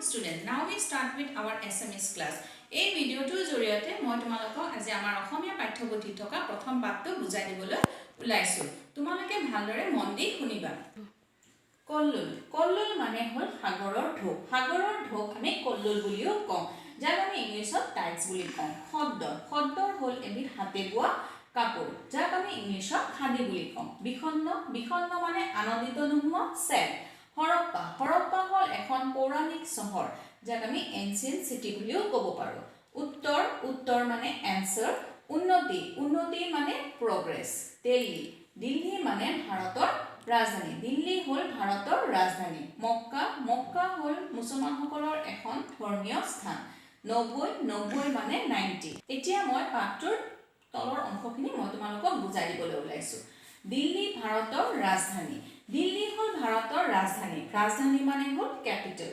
student, now we start with our SMS class. এই ভিডিওটোৰ জৰিয়তে মই তোমালোকক আজি আমাৰ অসমীয়া পাঠ্যপুথিত থকা প্ৰথম পাঠটো বুজাই দিবলৈ ওলাইছো। তোমালোকে ভালদৰে মন দি শুনিবা। কল্লোল কল্লোল মানে হল সাগৰৰ ঢৌ। সাগৰৰ ঢৌক আমি কল্লোল বুলিও কওঁ, যাক আমি ইংলিছত টাইডছ বুলি কওঁ। শব্দৰ শব্দৰ হল এবিধ হাতে বোৱা কাপোৰ, যাক আমি ইংলিছত খাদী বুলি কওঁ। বিখন্ন বিখন্ন মানে আনন্দিত নোহোৱা, স্যাড। হৰপ্পা হৰপ্পা হল এখন পৌৰাণিক চহৰ, যাক আমি এনচিয়েন্ট সিটি বুলিও ক'ব পাৰোঁ। উত্তৰ উত্তৰ মানে এনসাৰ। উন্নতি উন্নতি মানে প্ৰগ্ৰেছ। দিল্লী দিল্লী মানে ভাৰতৰ ৰাজধানী। দিল্লী হল ভাৰতৰ ৰাজধানী। মক্কা মক্কা হল মুছলমানসকলৰ এখন ধৰ্মীয় স্থান। 90 90 মানে 90। এতিয়া মই পাঠটোৰ তলৰ অংশখিনি মই তোমালোকক বুজাই দিবলৈ ওলাইছো। দিল্লী ভাৰতৰ ৰাজধানী। দিল্লী হল ভাৰতৰ ৰাজধানী। ৰাজধানী মানে হল capital.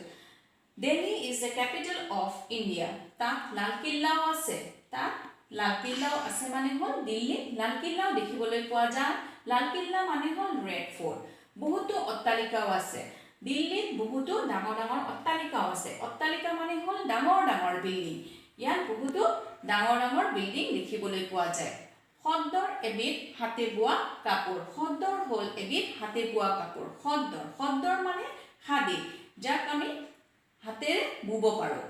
Delhi is the capital of India. তাত লালকিল্লাও আছে। তাত লালকিল্লাও আছে মানে হল দিল্লী লালকিল্লাও দেখিবলৈ পোৱা যায়। লালকিল্লা মানে হল ৰেড ফৰ্ট। বহুতো অট্টালিকাও আছে। দিল্লীত বহুতো ডাঙৰ ডাঙৰ অট্টালিকাও আছে। অট্টালিকা মানে হল ডাঙৰ ডাঙৰ বিল্ডিং। ইয়াত বহুতো ডাঙৰ ডাঙৰ বিল্ডিং দেখিবলৈ পোৱা যায়। খদ্দৰ এবিধ হাতে বোৱা কাপোৰ। খদ্দৰ হল এবিধ হাতে বোৱা কাপোৰ। খদ্দৰ খদ্দৰ মানে খাদী, যাক আমি হাতেৰে বুব পাৰোঁ।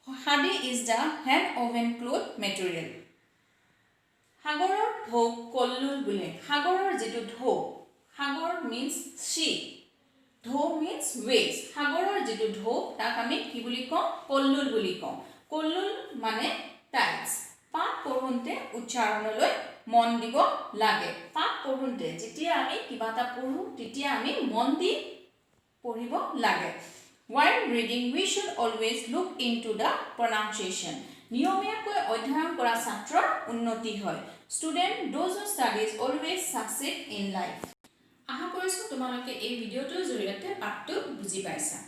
Khadi is the hand oven cloth material. সাগৰৰ ঢৌক কল্লোল বোলে। সাগৰৰ যিটো ঢৌ, সাগৰ মিন্স সি, ঢৌ মিন্স ৱেভছ। সাগৰৰ যিটো ঢৌ তাক আমি কি বুলি কওঁ? কল্লোল বুলি কওঁ। কল্লোল মানে টাইডছ। পাঠ পঢ়োঁতে উচ্চাৰণলৈ মন দিব লাগে। পাঠ পঢ়োঁতে যেতিয়া আমি কিবা এটা পঢ়োঁ তেতিয়া আমি মন দি পঢ়িব লাগে। While reading, we should always look into the pronunciation. নিয়মীয়াকৈ অধ্যয়ন কৰা ছাত্ৰৰ উন্নতি হয়। Student, those who studies always succeed in life. আশা কৰিছোঁ তোমালোকে এই ভিডিঅ'টোৰ জৰিয়তে পাঠটো বুজি পাইছা।